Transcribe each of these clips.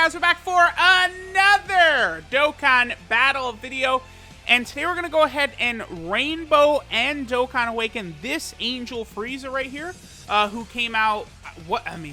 guys, we're back for another Dokkan battle video, and today we're going to go ahead and Rainbow and Dokkan Awaken this Angel Frieza right here, who came out,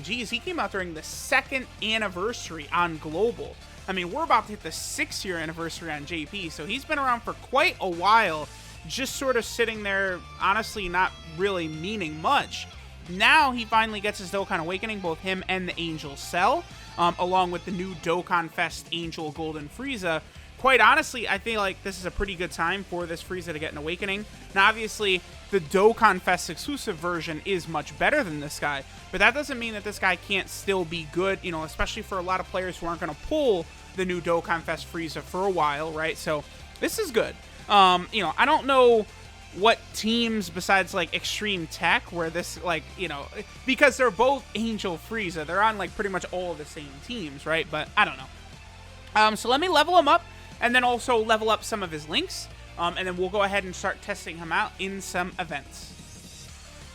he came out during the 2nd anniversary on Global. I mean, we're about to hit the 6th-year anniversary on JP, so he's been around for quite a while, just sort of sitting there, honestly, not really meaning much. Now he finally gets his Dokkan Awakening, both him and the Angel Cell, along with the new Dokkan Fest Angel Golden Frieza. Quite honestly, I feel like this is a pretty good time for this Frieza to get an Awakening. Now, obviously, the Dokkan Fest exclusive version is much better than this guy, but that doesn't mean that this guy can't still be good, you know, especially for a lot of players who aren't going to pull the new Dokkan Fest Frieza for a while, right? So, this is good. You know, I don't know what teams besides like Extreme TEQ where this, like, you know, because they're both Angel Frieza, they're on like pretty much all of the same teams, right? But I don't know. So let me level him up and then also level up some of his links, and then we'll go ahead and start testing him out in some events.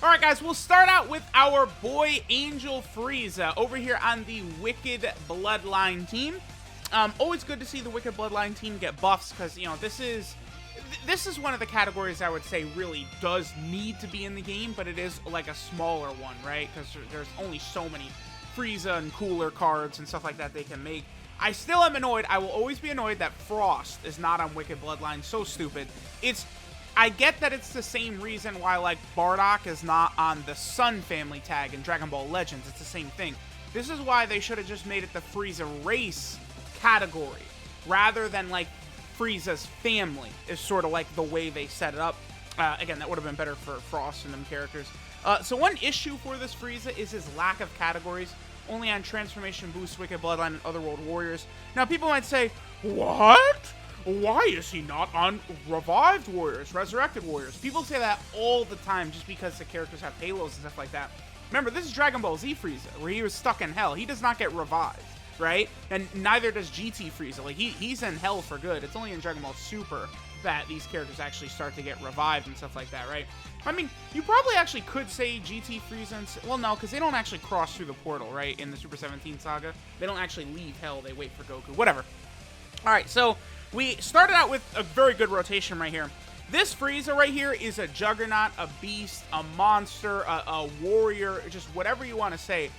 Alright guys, we'll start out with our boy Angel Frieza over here on the Wicked Bloodline team. Always good to see the Wicked Bloodline team get buffs, because, you know, this is one of the categories I would say really does need to be in the game, but it is like a smaller one, right? Because there's only so many Frieza and cooler cards and stuff like that they can make. I still am annoyed. I will always be annoyed that Frost is not on Wicked Bloodline. So stupid. I get that it's the same reason why, like, Bardock is not on the Sun family tag in Dragon Ball Legends. It's the same thing. This is why they should have just made it the Frieza race category rather than, like, Frieza's family is sort of like the way they set it up. Again, that would have been better for Frost and them characters. So one issue for this Frieza is his lack of categories, only on Transformation Boost, Wicked Bloodline, and Otherworld Warriors. Now, people might say, what? Why is he not on Revived Warriors, Resurrected Warriors? People say that all the time just because the characters have halos and stuff like that. Remember, this is Dragon Ball Z Frieza, where he was stuck in hell. He does not get revived, right? And neither does GT Frieza. Like, he's in hell for good. It's only in Dragon Ball Super that these characters actually start to get revived and stuff like that, right? I mean, you probably actually could say GT Frieza and... Well, no, because they don't actually cross through the portal, right? In the Super 17 saga. They don't actually leave hell. They wait for Goku. Whatever. Alright, so we started out with a very good rotation right here. This Frieza right here is a juggernaut, a beast, a monster, a warrior, just whatever you want to say.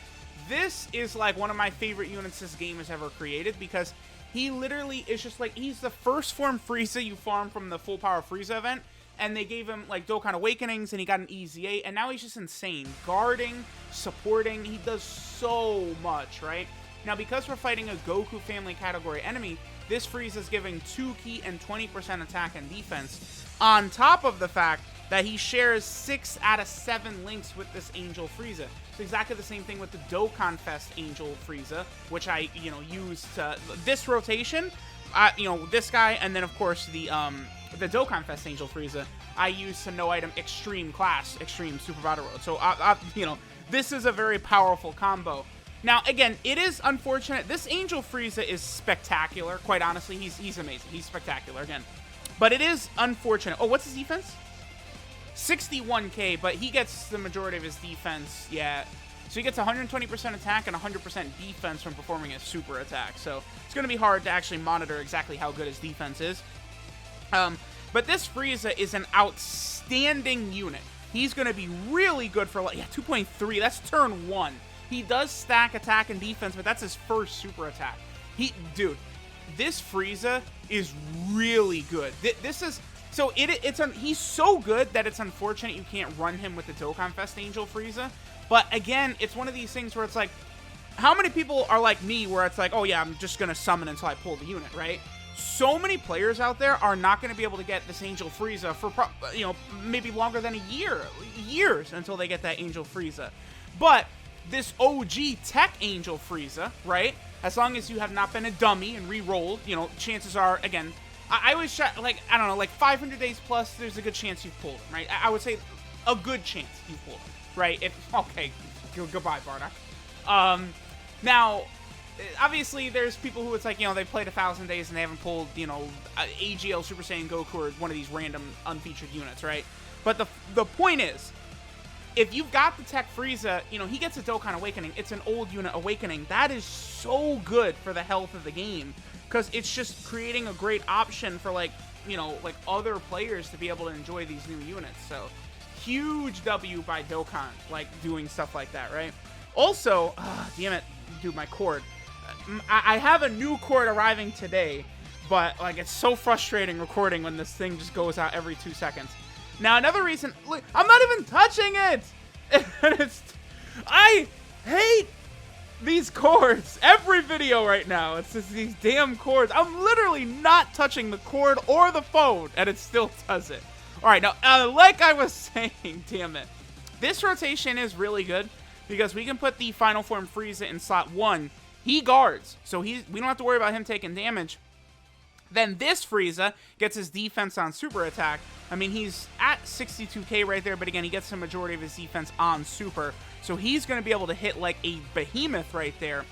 This is like one of my favorite units this game has ever created, because he literally is just like, he's the first form Frieza you farm from the Full Power Frieza event, and they gave him like Dokkan Awakenings, and he got an EZA, and now he's just insane. Guarding, supporting, he does so much, right? Now, because we're fighting a Goku family category enemy, this Frieza is giving 2 key and 20% attack and defense, on top of the fact that he shares 6 out of 7 links with this Angel Frieza. It's exactly the same thing with the Dokkan Fest Angel Frieza, which I, you know, used this rotation, you know, this guy, and then of course the Dokkan Fest Angel Frieza, I used to no item Extreme Class, Extreme Super Battle Road. So, you know, this is a very powerful combo. Now, again, it is unfortunate. This Angel Frieza is spectacular. Quite honestly, he's amazing. He's spectacular, again. But it is unfortunate. Oh, what's his defense? 61k, but he gets the majority of his defense, yeah. So he gets 120% attack and 100% defense from performing his super attack. So it's going to be hard to actually monitor exactly how good his defense is. But this Frieza is an outstanding unit. He's going to be really good for, like, yeah, 2.3. That's turn 1. He does stack attack and defense, but that's his first super attack. Dude, this Frieza is really good. This is... So he's so good that it's unfortunate you can't run him with the Dokkan Fest Angel Frieza. But again, it's one of these things where it's like, how many people are like me where it's like, oh yeah, I'm just going to summon until I pull the unit, right? So many players out there are not going to be able to get this Angel Frieza for, you know, maybe longer than years until they get that Angel Frieza. But this OG TEQ Angel Frieza, right? As long as you have not been a dummy and re-rolled, you know, chances are, again, I always try, like, I don't know, like 500 days plus, there's a good chance you've pulled him, right? I would say a good chance you've pulled him, right? Okay, goodbye, Bardock. Now, obviously, there's people who it's like, you know, they played 1,000 days and they haven't pulled, you know, AGL Super Saiyan Goku or one of these random unfeatured units, right? But the point is, if you've got the TEQ Frieza, you know, he gets a Dokkan Awakening. It's an old unit Awakening. That is so good for the health of the game, because it's just creating a great option for, like, you know, like other players to be able to enjoy these new units. So huge W by Dokkan, like doing stuff like that, right? Also, damn it, dude, my cord. I have a new cord arriving today, but like it's so frustrating recording when this thing just goes out every 2 seconds. Now, another reason, look, I'm not even touching it. I hate these cords. Every video right now, it's just these damn cords. I'm literally not touching the cord or the phone, and it still does it. All right, now, like I was saying, damn it. This rotation is really good because we can put the Final Form Frieza in slot 1. He guards, so we don't have to worry about him taking damage. Then this Frieza gets his defense on super attack. I mean, he's at 62k right there, but again, he gets the majority of his defense on super. So he's going to be able to hit like a behemoth right there.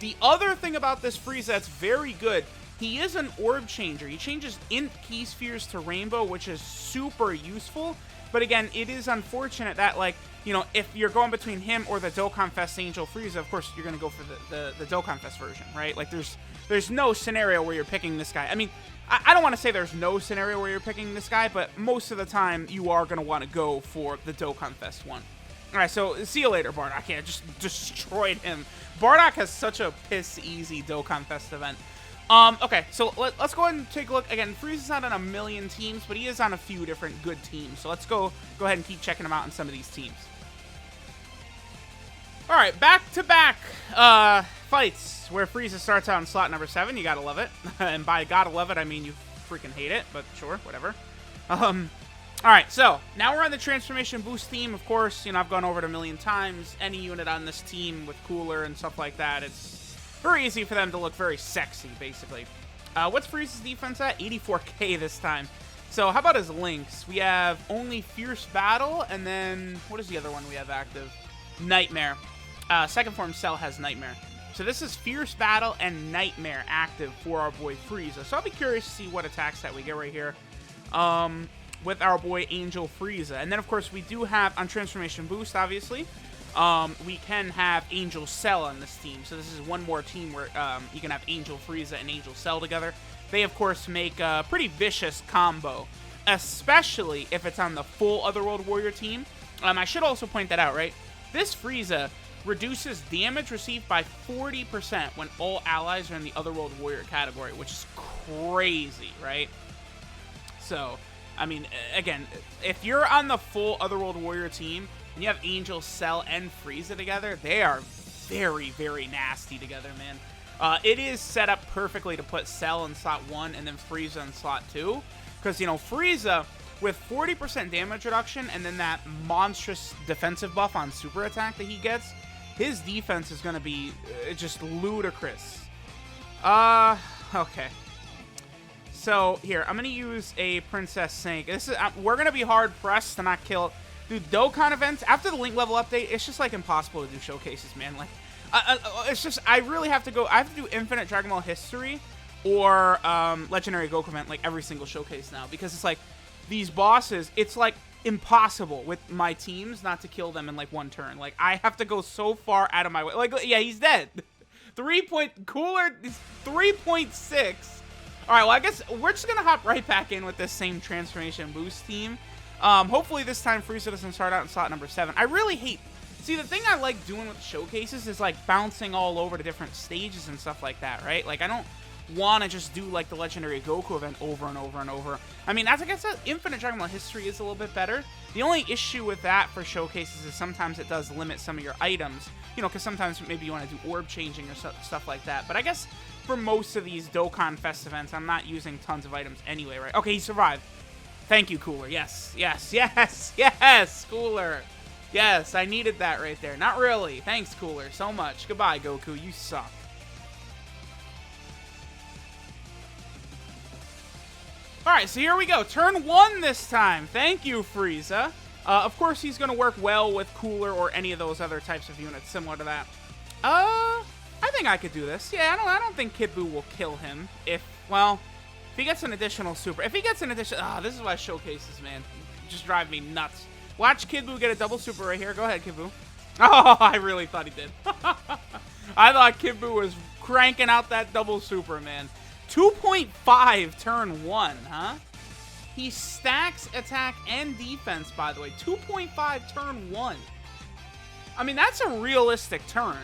The other thing about this Frieza that's very good, he is an orb changer. He changes int key spheres to rainbow, which is super useful. But again, it is unfortunate that, like, you know, if you're going between him or the Dokkan Fest Angel Frieza, of course, you're going to go for the Dokkan Fest version, right? Like, there's no scenario where you're picking this guy. I mean, I don't want to say there's no scenario where you're picking this guy, but most of the time, you are going to want to go for the Dokkan Fest one. All right, so see you later, Bardock. Yeah, just destroyed him. Bardock has such a piss-easy Dokkan Fest event. Okay, so let's go ahead and take a look. Again, Frieza's not on a million teams, but he is on a few different good teams. So let's go ahead and keep checking him out on some of these teams. All right, back-to-back fights where Frieza starts out in slot number 7. You gotta love it. And by gotta love it, I mean you freaking hate it, but sure, whatever. All right, so now we're on the Transformation Boost team. Of course, you know, I've gone over it a million times. Any unit on this team with Cooler and stuff like that, it's very easy for them to look very sexy, basically. What's Frieza's defense at? 84k this time. So how about his links? We have only Fierce Battle, and then what is the other one we have active? Nightmare. Second form Cell has Nightmare. So this is Fierce Battle and Nightmare active for our boy Frieza. So I'll be curious to see what attacks that we get right here with our boy Angel Frieza. And then, of course, we do have, on Transformation Boost, obviously, we can have Angel Cell on this team. So this is one more team where you can have Angel Frieza and Angel Cell together. They, of course, make a pretty vicious combo, especially if it's on the full Otherworld Warrior team. I should also point that out, right? This Frieza reduces damage received by 40% when all allies are in the Otherworld Warrior category, which is crazy, right? So, I mean, again, if you're on the full Otherworld Warrior team and you have Angel, Cell, and Frieza together, they are very, very nasty together, man. It is set up perfectly to put Cell in slot 1 and then Frieza in slot 2. Because, you know, Frieza, with 40% damage reduction and then that monstrous defensive buff on super attack that he gets, his defense is going to be just ludicrous. Okay. So, here, I'm going to use a Princess Snake. This is, we're going to be hard-pressed to not kill. Dude, Dokkan events, after the Link level update, it's just, like, impossible to do showcases, man. Like, it's just, I really have to go, I have to do Infinite Dragon Ball History or Legendary Goku event, like, every single showcase now. Because it's, like, these bosses, it's, like, impossible with my teams not to kill them in, like, one turn. Like, I have to go so far out of my way. Like, yeah, he's dead. Cooler, 3.6. All right, well, I guess we're just going to hop right back in with this same Transformation Boost team. Hopefully this time Frieza doesn't start out in slot number 7. I really hate... See, the thing I like doing with showcases is, like, bouncing all over to different stages and stuff like that, right? Like, I don't want to just do, like, the Legendary Goku event over and over and over. I mean, as like I said, Infinite Dragon Ball History is a little bit better. The only issue with that for showcases is sometimes it does limit some of your items. You know, because sometimes maybe you want to do orb changing or stuff like that. But I guess for most of these Dokkan Fest events, I'm not using tons of items anyway, right? Okay, he survived. Thank you, Cooler. Yes, yes, yes, yes, Cooler. Yes, I needed that right there. Not really. Thanks, Cooler, so much. Goodbye, Goku. You suck. Alright, so here we go. Turn 1 this time. Thank you, Frieza. Of course, he's going to work well with Cooler or any of those other types of units similar to that. I think I could do this. Yeah, I don't think Kid Buu will kill him if he gets an additional super. If he gets an additional... this is why showcases, man, just drive me nuts. Watch Kid Buu get a double super right here. Go ahead, Kid Buu. Oh, I really thought he did. I thought Kid Buu was cranking out that double super, man. 2.5 turn 1, huh? He stacks attack and defense, by the way. 2.5 turn 1. I mean, that's a realistic turn.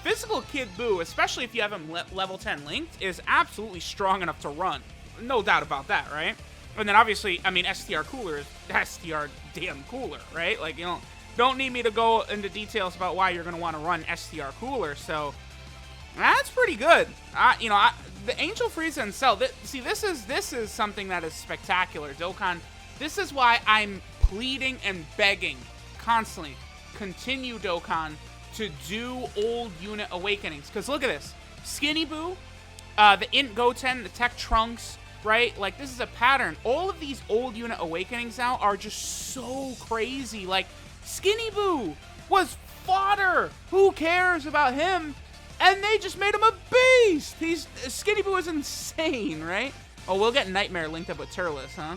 Physical Kid Buu, especially if you have him level 10 linked, is absolutely strong enough to run. No doubt about that, right? And then obviously, I mean, STR Cooler is STR damn Cooler, right? Like, you don't need me to go into details about why you're going to want to run STR Cooler, so that's pretty good. You know, the Angel Frieza and Cell, see, this is something that is spectacular. Dokkan, this is why I'm pleading and begging constantly. Continue, Dokkan, to do old unit awakenings. Because look at this. Skinny Buu, the Int Goten, the Tech Trunks, right? Like, this is a pattern. All of these old unit awakenings now are just so crazy. Like, Skinny Buu was fodder. Who cares about him? And they just made him a beast. Skinny Buu is insane, right? Oh, we'll get Nightmare linked up with Turles, huh?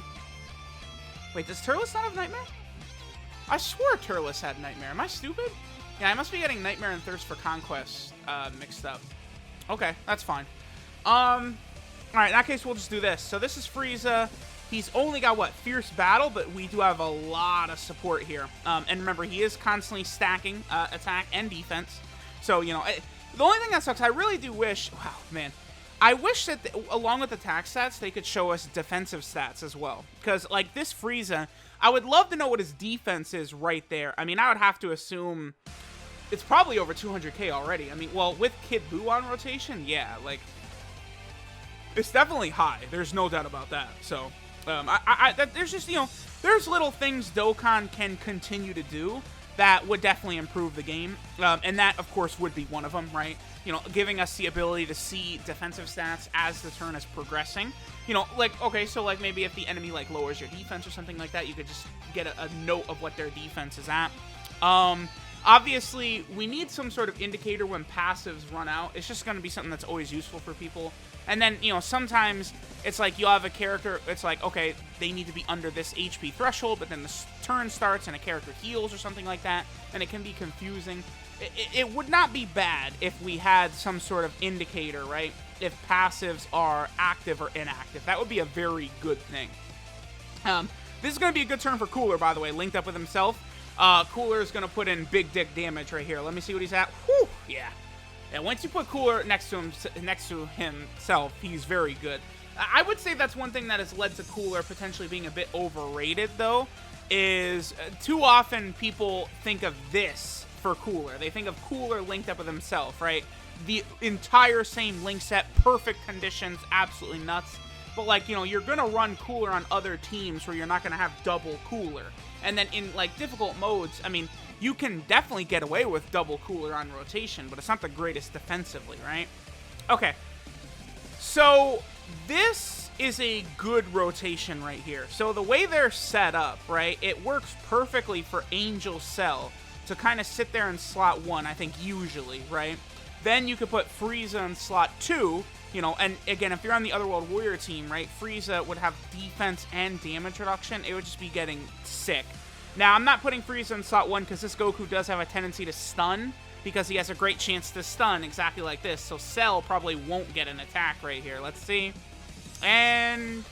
Wait, does Turles not have Nightmare? I swore Turles had Nightmare. Am I stupid? Yeah, I must be getting Nightmare and Thirst for Conquest mixed up. Okay, that's fine. Alright, in that case, we'll just do this. So this is Frieza. He's only got, what, Fierce Battle, but we do have a lot of support here. And remember, he is constantly stacking attack and defense. So, you know, the only thing that sucks, I really do wish, wow, man, I wish that, along with attack stats, they could show us defensive stats as well. Because, like, this Frieza, I would love to know what his defense is right there. I mean, I would have to assume it's probably over 200k already. I mean, well, with Kid Buu on rotation, yeah, like, it's definitely high. There's no doubt about that. So, there's just, you know, there's little things Dokkan can continue to do that would definitely improve the game. And that, of course, would be one of them, right? You know, giving us the ability to see defensive stats as the turn is progressing. You know, like, okay, so, like, maybe if the enemy, like, lowers your defense or something like that, you could just get a note of what their defense is at. Obviously, we need some sort of indicator when passives run out. It's just going to be something that's always useful for people. And then, you know, sometimes it's like you'll have a character, it's like, okay, they need to be under this HP threshold, but then the turn starts and a character heals or something like that, and it can be confusing. It would not be bad if we had some sort of indicator, right? If passives are active or inactive. That would be a very good thing. This is going to be a good turn for Cooler, by the way, linked up with himself. Cooler is going to put in big dick damage right here. Let me see what he's at. Whew, yeah. And once you put Cooler next to himself, he's very good. I would say that's one thing that has led to Cooler potentially being a bit overrated, though, is too often people think of this for Cooler. They think of Cooler linked up with himself, right? The entire same link set, perfect conditions, absolutely nuts. But, like, you know, you're going to run Cooler on other teams where you're not going to have double Cooler. And then in, like, difficult modes, I mean, you can definitely get away with double Cooler on rotation, but it's not the greatest defensively, right? Okay. So, this is a good rotation right here. So, the way they're set up, right, it works perfectly for Angel Cell to kind of sit there in slot 1, I think, usually, right? Then you could put Frieza in slot 2, you know, and again, if you're on the Otherworld Warrior team, right, Frieza would have defense and damage reduction. It would just be getting sick. Now, I'm not putting Frieza in slot 1 because this Goku does have a tendency to stun, because he has a great chance to stun exactly like this. So Cell probably won't get an attack right here. Let's see. And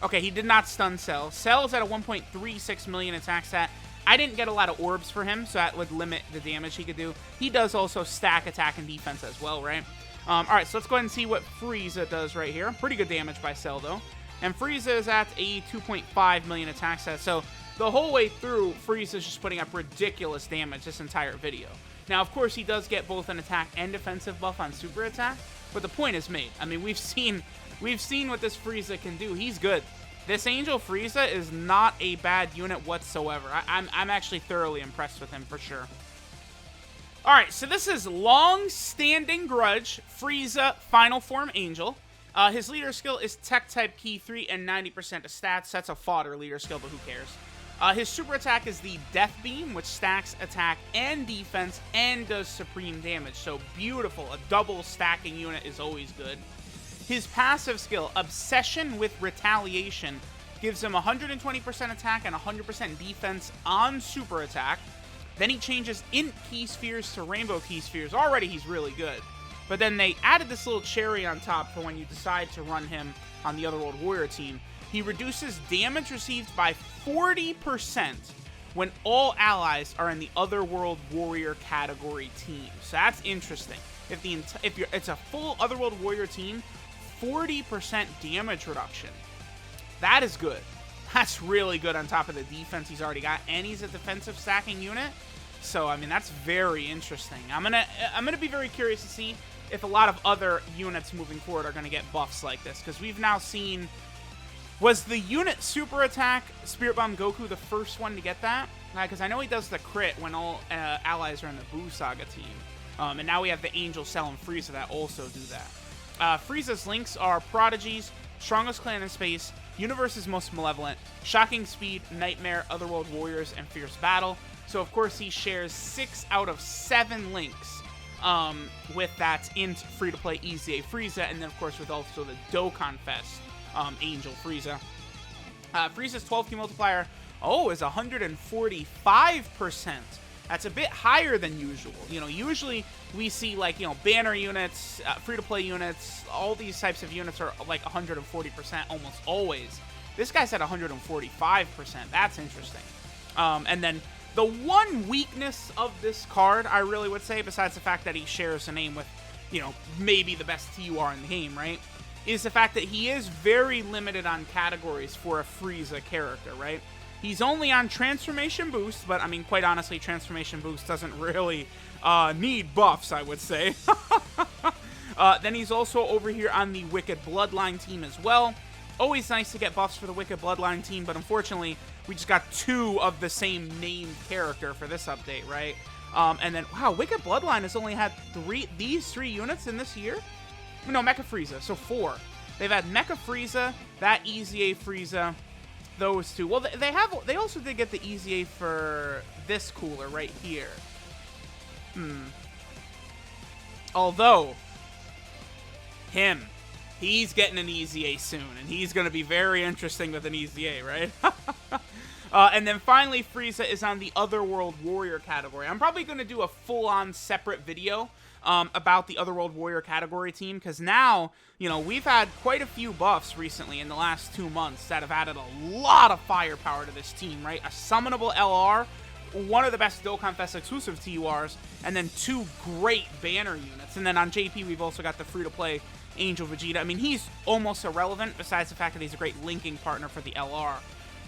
okay, he did not stun Cell. Cell's at a 1.36 million attack stat. I didn't get a lot of orbs for him, so that would limit the damage he could do. He does also stack attack and defense as well, right? Alright, so let's go ahead and see what Frieza does right here. Pretty good damage by Cell, though. And Frieza is at a 2.5 million attack stat, so the whole way through, Frieza's just putting up ridiculous damage this entire video. Now, of course, he does get both an attack and defensive buff on super attack, but the point is made. I mean, we've seen what this Frieza can do. He's good. This Angel Frieza is not a bad unit whatsoever. I'm actually thoroughly impressed with him for sure. Alright, so this is Long-Standing Grudge, Frieza, Final Form Angel. His leader skill is Tech Type Key 3 and 90% of stats. That's a fodder leader skill, but who cares? His super attack is the Death Beam, which stacks attack and defense and does supreme damage. So beautiful. A double stacking unit is always good. His passive skill, Obsession with Retaliation, gives him 120% attack and 100% defense on super attack. Then he changes int key spheres to rainbow key spheres. Already he's really good. But then they added this little cherry on top for when you decide to run him on the Otherworld Warrior team. He reduces damage received by 40% when all allies are in the Otherworld Warrior category team. So that's interesting. If it's a full Otherworld Warrior team, 40% damage reduction. That is good. That's really good on top of the defense he's already got, and he's a defensive stacking unit. So I mean, that's very interesting. I'm gonna be very curious to see if a lot of other units moving forward are gonna get buffs like this, because we've now seen. Was the unit super attack Spirit Bomb Goku the first one to get that? Because I know he does the crit when all allies are in the Buu Saga team. And now we have the Angel, Cell, and Frieza that also do that. Frieza's links are Prodigies, Strongest Clan in Space, Universe's Most Malevolent, Shocking Speed, Nightmare, Otherworld Warriors, and Fierce Battle. So, of course, he shares 6 out of 7 links with that int free-to-play EZA Frieza, and then, of course, with also the Dokkan Fest Angel Frieza. Frieza's 12 key multiplier, is 145%. That's a bit higher than usual. Usually we see, like, banner units, free-to-play units, all these types of units are like 140% almost always. This guy's at 145%. That's interesting. And then the one weakness of this card, I really would say, besides the fact that he shares a name with, maybe the best TUR in the game, right, is the fact that he is very limited on categories for a Frieza character, right? He's only on Transformation Boost, but, I mean, quite honestly, Transformation Boost doesn't really need buffs, I would say. Then he's also over here on the Wicked Bloodline team as well. Always nice to get buffs for the Wicked Bloodline team, but unfortunately, we just got 2 of the same named character for this update, right? And then, wow, Wicked Bloodline has only had these 3 units in this year? No, Mecha Frieza, so 4. They've had Mecha Frieza, that EZA Frieza, those 2. Well, they also did get the EZA for this cooler right here. Although, he's getting an EZA soon, and he's going to be very interesting with an EZA, right? And then finally, Frieza is on the Otherworld Warrior category. I'm probably going to do a full-on separate video about the Otherworld Warrior category team, because now, we've had quite a few buffs recently in the last 2 months that have added a lot of firepower to this team, right? A summonable LR, one of the best Dokkan Fest exclusive TURs, and then 2 great banner units. And then on JP, we've also got the free-to-play Angel Vegeta. I mean, he's almost irrelevant, besides the fact that he's a great linking partner for the LR.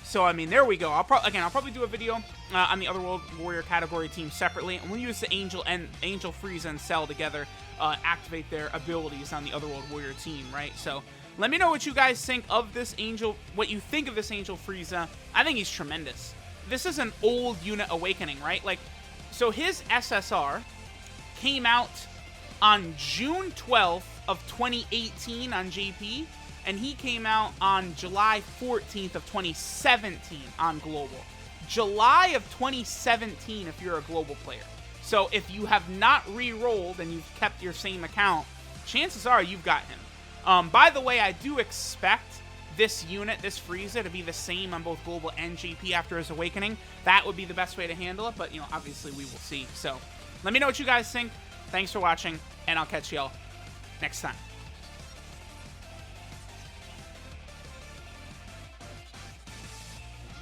So, I mean, there we go. I'll probably do a video on the Otherworld Warrior category team separately, and we'll use the Angel, Frieza, and Cell together, activate their abilities on the Otherworld Warrior team, right? So, let me know what you guys think of this Angel, what you think of this Angel Frieza. I think he's tremendous. This is an old unit awakening, right? Like, so his SSR came out on June 12th of 2018 on JP, and he came out on July 14th of 2017 on Global. July of 2017 if you're a Global player. So if you have not re-rolled and you've kept your same account, chances are you've got him. By the way, I do expect this unit, this Frieza, to be the same on both Global and JP after his awakening. That would be the best way to handle it, but, obviously we will see. So let me know what you guys think. Thanks for watching, and I'll catch y'all next time.